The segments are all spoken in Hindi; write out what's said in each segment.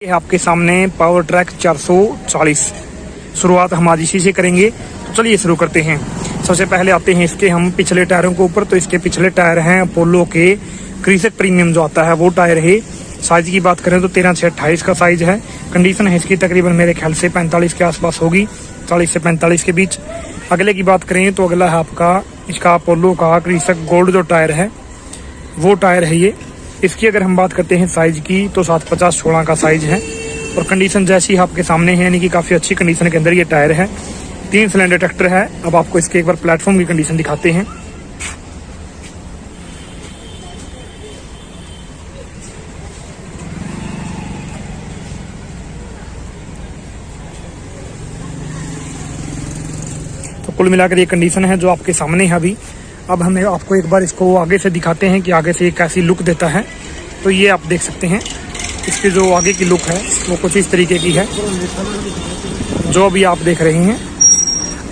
आपके सामने पावर ट्रैक 440 शुरुआत हम आज इसी से करेंगे। तो चलिए शुरू करते हैं। सबसे पहले आते हैं इसके हम पिछले टायरों के ऊपर। तो इसके पिछले टायर हैं अपोलो के क्रीसेट प्रीमियम जो आता है वो टायर है। साइज की बात करें तो 13/6/28 का साइज है। कंडीशन है इसकी तकरीबन मेरे ख्याल से 45 के आसपास होगी, 40 से 45 के बीच। अगले की बात करें तो अगला है आपका इसका अपोलो का क्रीसेट गोल्ड जो टायर है वो टायर है ये। इसकी अगर हम बात करते हैं साइज की तो 750/16 का साइज है और कंडीशन जैसी आपके सामने है, यानी कि काफ़ी अच्छी कंडीशन के अंदर ये टायर है। 3 सिलेंडर ट्रैक्टर है। अब आपको इसके एक बार प्लेटफॉर्म की कंडीशन दिखाते हैं। तो कुल मिलाकर ये कंडीशन है जो आपके सामने है अभी। अब हमें आपको एक बार इसको आगे से दिखाते हैं कि आगे से ये कैसी लुक देता है। तो ये आप देख सकते हैं इसकी जो आगे की लुक है वो कुछ इस तरीके की है जो अभी आप देख रहे हैं।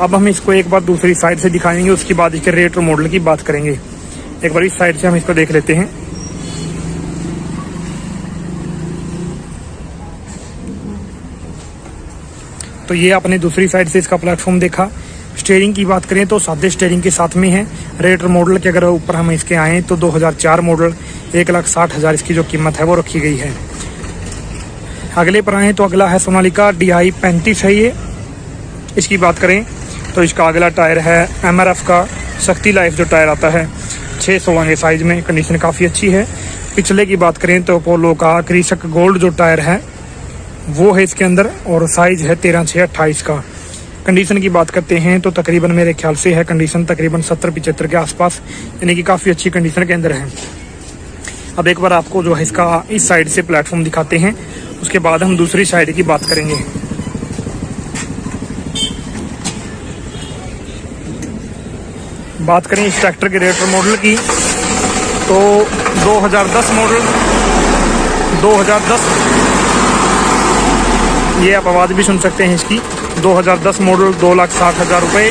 अब हम इसको एक बार दूसरी साइड से दिखाएंगे, उसके बाद इसके रेट्रो मॉडल की बात करेंगे। एक बार इस साइड से हम इसको देख लेते हैं। तो ये आपने दूसरी साइड से इसका प्लेटफॉर्म देखा। स्टीयरिंग की बात करें तो सादे स्टीयरिंग के साथ में है। रेट्रो मॉडल के अगर ऊपर हम इसके आए तो 2004 मॉडल 1,60,000 इसकी जो कीमत है वो रखी गई है। अगले पर आए तो अगला है सोनालिका DI 35 है ये। इसकी बात करें तो इसका अगला टायर है MRF का शक्ति लाइफ जो टायर आता है 6/16 के साइज में। कंडीशन काफ़ी अच्छी है। पिछले की बात करें तो अपोलो का क्रीसेट गोल्ड जो टायर है वो है इसके अंदर और साइज है 13/6/28 का। कंडीशन की बात करते हैं तो तकरीबन मेरे ख्याल से है कंडीशन तकरीबन 70-75 के आसपास, यानी कि काफ़ी अच्छी कंडीशन के अंदर है। अब एक बार आपको जो है इसका इस साइड से प्लेटफॉर्म दिखाते हैं, उसके बाद हम दूसरी साइड की बात करेंगे। बात करें इस ट्रैक्टर के रेट्रो मॉडल की तो 2010 मॉडल 2010, ये आप आवाज़ भी सुन सकते हैं इसकी। 2010 मॉडल 2,60,000 रुपये।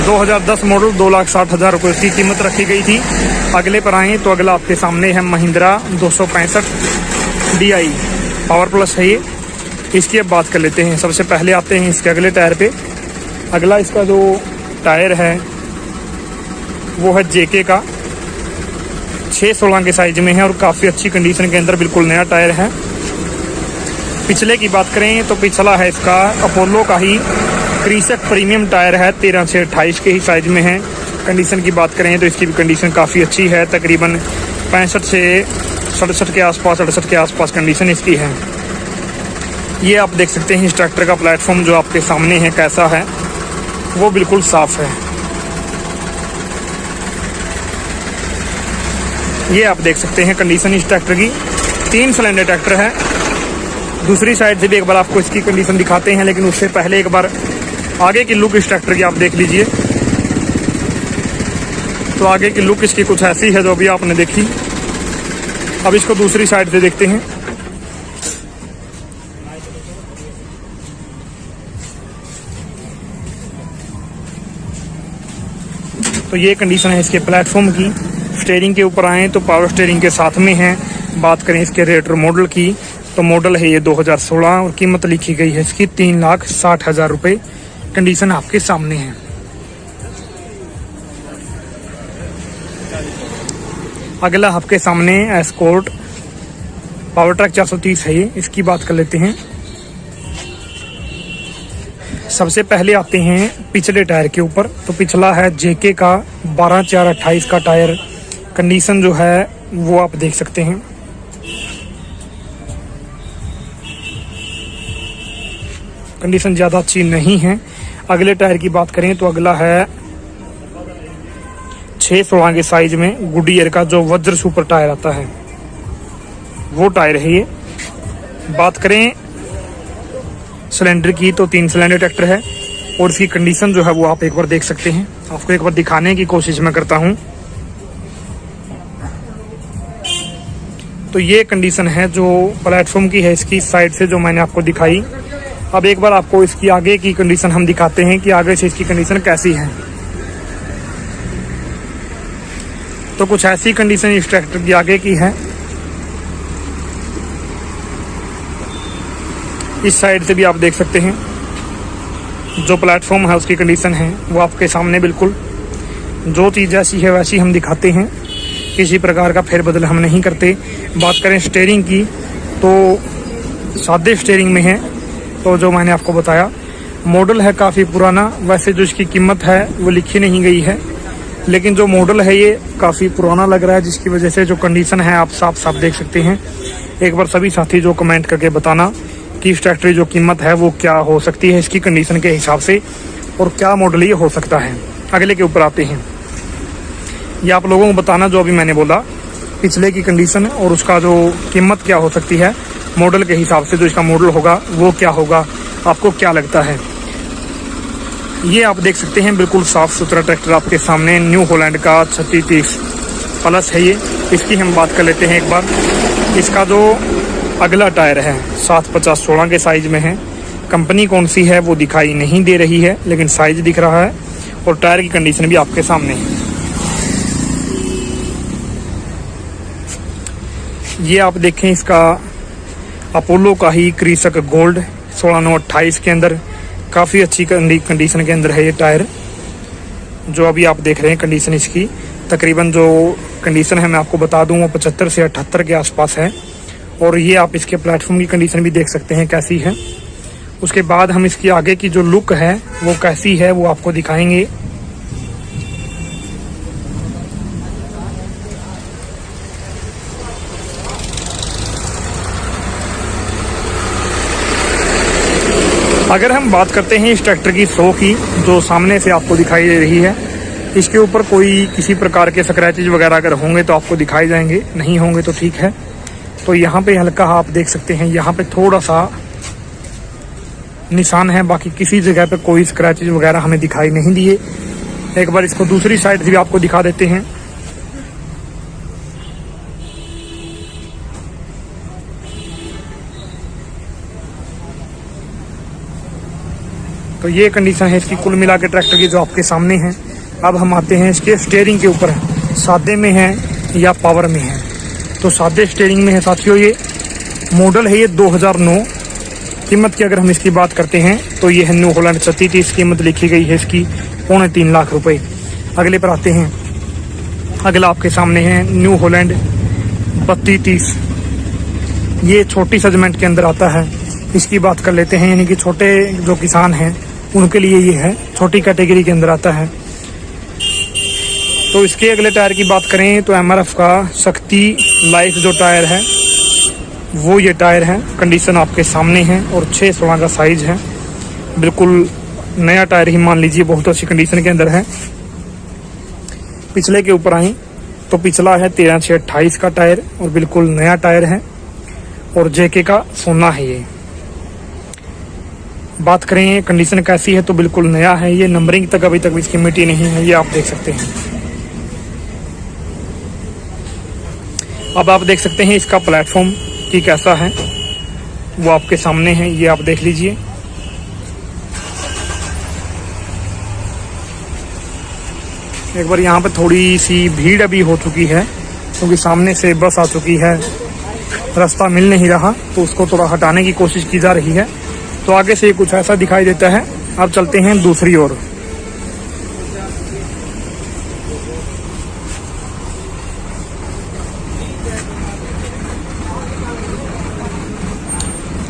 2010 मॉडल 2,60,000 रुपये उसकी कीमत रखी गई थी। अगले पर आए तो अगला आपके सामने है महिंद्रा 265 DI पावर प्लस है ये। इसकी अब बात कर लेते हैं। सबसे पहले आते हैं इसके अगले टायर पे। अगला इसका जो टायर है वो है JK का 6/16 के साइज में है और काफ़ी अच्छी कंडीशन के अंदर बिल्कुल नया टायर है। पिछले की बात करें तो पिछला है इसका अपोलो का ही क्रीसेट प्रीमियम टायर है 13/6/28 के ही साइज में है। कंडीशन की बात करें तो इसकी भी कंडीशन काफ़ी अच्छी है, तकरीबन 65 से 67 के आसपास 68 के आसपास कंडीशन इसकी है। ये आप देख सकते हैं इस ट्रैक्टर का प्लेटफॉर्म जो आपके सामने है कैसा है, वो बिल्कुल साफ है। ये आप देख सकते हैं कंडीशन इस ट्रैक्टर की। 3 सिलेंडर ट्रैक्टर है। दूसरी साइड से भी एक बार आपको इसकी कंडीशन दिखाते हैं, लेकिन उससे पहले एक बार आगे की लुक इस ट्रैक्टर की आप देख लीजिए। तो आगे की लुक इसकी कुछ ऐसी है जो अभी आपने देखी। अब इसको दूसरी साइड से देखते हैं। तो ये कंडीशन है इसके प्लेटफॉर्म की। स्टीयरिंग के ऊपर आए तो पावर स्टीयरिंग के साथ में है। बात करें इसके रेट्रो मॉडल की तो मॉडल है ये 2016 और कीमत लिखी गई है इसकी 3,60,000 रुपये। कंडीशन आपके सामने है। अगला आपके सामने एस्कॉर्ट पावर ट्रैक 430 है ये। इसकी बात कर लेते हैं। सबसे पहले आते हैं पिछले टायर के ऊपर। तो पिछला है JK का 12/4/28 का टायर। कंडीशन जो है वो आप देख सकते हैं। कंडीशन ज़्यादा अच्छी नहीं है। अगले टायर की बात करें तो अगला है 6/16 के साइज में गुडियर का जो वज्र सुपर टायर आता है वो टायर है ये। बात करें सिलेंडर की तो 3 सिलेंडर ट्रैक्टर है और इसकी कंडीशन जो है वो आप एक बार देख सकते हैं। आपको एक बार दिखाने की कोशिश मैं करता हूं। तो ये कंडीशन है जो प्लेटफॉर्म की है इसकी साइड से जो मैंने आपको दिखाई। अब एक बार आपको इसकी आगे की कंडीशन हम दिखाते हैं कि आगे से इसकी कंडीशन कैसी है। तो कुछ ऐसी कंडीशन इस ट्रैक्टर की आगे की है। इस साइड से भी आप देख सकते हैं जो प्लेटफॉर्म है उसकी कंडीशन है वो आपके सामने। बिल्कुल जो चीज़ जैसी है वैसी हम दिखाते हैं, किसी प्रकार का फेरबदल हम नहीं करते। बात करें स्टीयरिंग की तो सादे स्टीयरिंग में है। तो जो मैंने आपको बताया मॉडल है काफ़ी पुराना, वैसे जो इसकी कीमत है वो लिखी नहीं गई है, लेकिन जो मॉडल है ये काफ़ी पुराना लग रहा है, जिसकी वजह से जो कंडीशन है आप साफ साफ देख सकते हैं। एक बार सभी साथी जो कमेंट करके बताना कि इस ट्रैक्टर की जो कीमत है वो क्या हो सकती है इसकी कंडीशन के हिसाब से, और क्या मॉडल ये हो सकता है। अगले के ऊपर आते हैं। ये आप लोगों को बताना जो अभी मैंने बोला पिछले की कंडीशन और उसका जो कीमत क्या हो सकती है मॉडल के हिसाब से, जो इसका मॉडल होगा वो क्या होगा, आपको क्या लगता है। ये आप देख सकते हैं बिल्कुल साफ सुथरा ट्रैक्टर आपके सामने, न्यू हॉलैंड का 3630 प्लस है ये। इसकी हम बात कर लेते हैं एक बार। इसका जो अगला टायर है 750/16 के साइज में है। कंपनी कौन सी है वो दिखाई नहीं दे रही है, लेकिन साइज दिख रहा है और टायर की कंडीशन भी आपके सामने है। ये आप देखें इसका अपोलो का ही कृषक गोल्ड 16928 के अंदर काफ़ी अच्छी कंडीशन के अंदर है ये टायर। जो अभी आप देख रहे हैं कंडीशन इसकी तकरीबन जो कंडीशन है मैं आपको बता दूं वो 75 से 78 के आसपास है। और ये आप इसके प्लेटफॉर्म की कंडीशन भी देख सकते हैं कैसी है। उसके बाद हम इसकी आगे की जो लुक है वो कैसी है वो आपको दिखाएंगे। अगर हम बात करते हैं इस ट्रैक्टर की शो की, जो सामने से आपको दिखाई दे रही है, इसके ऊपर कोई किसी प्रकार के स्क्रैचेज वगैरह अगर होंगे तो आपको दिखाई जाएंगे, नहीं होंगे तो ठीक है। तो यहाँ पे हल्का आप देख सकते हैं, यहाँ पे थोड़ा सा निशान है, बाकी किसी जगह पे कोई स्क्रैचेज वगैरह हमें दिखाई नहीं दिए। एक बार इसको दूसरी साइड से भी आपको दिखा देते हैं। तो ये कंडीशन है इसकी कुल मिला के ट्रैक्टर की जो आपके सामने है। अब हम आते हैं इसके स्टीयरिंग के ऊपर, सादे में है या पावर में है। तो सादे स्टीयरिंग में है साथियों। ये मॉडल है ये 2009। कीमत की अगर हम इसकी बात करते हैं तो ये है न्यू हॉलैंड 3630। कीमत लिखी गई है इसकी 3.25 लाख रुपए। अगले पर आते हैं। अगला आपके सामने है न्यू हॉलैंड 3230। ये छोटी सेगमेंट के अंदर आता है। इसकी बात कर लेते हैं, यानी कि छोटे जो किसान हैं उनके लिए ये है, छोटी कैटेगरी के अंदर आता है। तो इसके अगले टायर की बात करें तो एमआरएफ का शक्ति लाइफ जो टायर है वो ये टायर है। कंडीशन आपके सामने है और 6/16 का साइज है। बिल्कुल नया टायर ही मान लीजिए, बहुत अच्छी कंडीशन के अंदर है। पिछले के ऊपर आए तो पिछला है 13/6/28 का टायर और बिल्कुल नया टायर है और जेके का सोना है ये। बात करें कंडीशन कैसी है तो बिल्कुल नया है ये। नंबरिंग तक अभी तक इसकी मिट्टी नहीं है, ये आप देख सकते हैं। अब आप देख सकते हैं इसका प्लेटफॉर्म की कैसा है वो आपके सामने है, ये आप देख लीजिए। एक बार यहाँ पे थोड़ी सी भीड़ अभी हो चुकी है क्योंकि सामने से बस आ चुकी है, रास्ता मिल नहीं रहा, तो उसको थोड़ा हटाने की कोशिश की जा रही है। तो आगे से कुछ ऐसा दिखाई देता है। अब चलते हैं दूसरी ओर।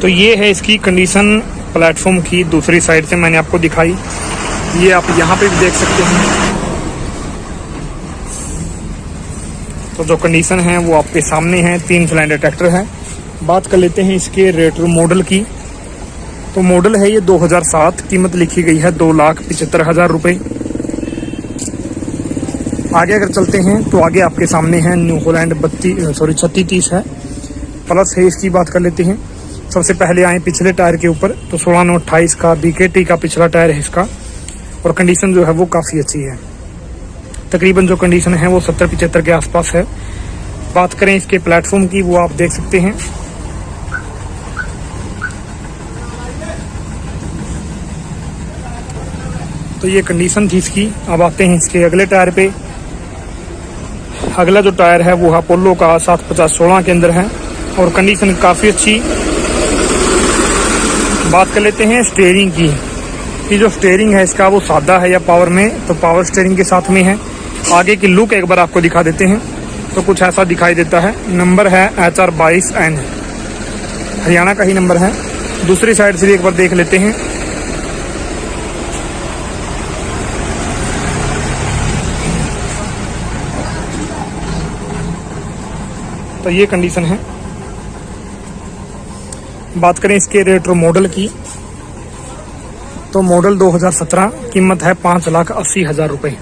तो ये है इसकी कंडीशन प्लेटफॉर्म की दूसरी साइड से मैंने आपको दिखाई। ये आप यहाँ पे भी देख सकते हैं। तो जो कंडीशन है वो आपके सामने है। 3 सिलेंडर ट्रैक्टर है। बात कर लेते हैं इसके रेट्रो मॉडल की। तो मॉडल है ये 2007। कीमत लिखी गई है 2,75,000 रुपये। आगे अगर चलते हैं तो आगे आपके सामने है न्यू हॉलैंड 3630 है प्लस है। इसकी बात कर लेते हैं। सबसे पहले आए पिछले टायर के ऊपर, तो 16/9/28 का बीकेटी का पिछला टायर है इसका और कंडीशन जो है वो काफ़ी अच्छी है। तकरीबन जो कंडीशन है वो 70-75 के आसपास है। बात करें इसके प्लेटफॉर्म की, वो आप देख सकते हैं। तो ये कंडीशन थी इसकी। अब आते हैं इसके अगले टायर पे। अगला जो टायर है वो अपोलो का 750/16 के अंदर है और कंडीशन काफ़ी अच्छी। बात कर लेते हैं स्टीयरिंग की। ये जो स्टीयरिंग है इसका वो सादा है या पावर में, तो पावर स्टीयरिंग के साथ में है। आगे की लुक एक बार आपको दिखा देते हैं तो कुछ ऐसा दिखाई देता है। नंबर है HR22N, हरियाणा का ही नंबर है। दूसरी साइड से भी एक बार देख लेते हैं। तो ये कंडीशन है। बात करें इसके रेट्रो मॉडल की तो मॉडल 2017, कीमत है 5,80,000 रुपये।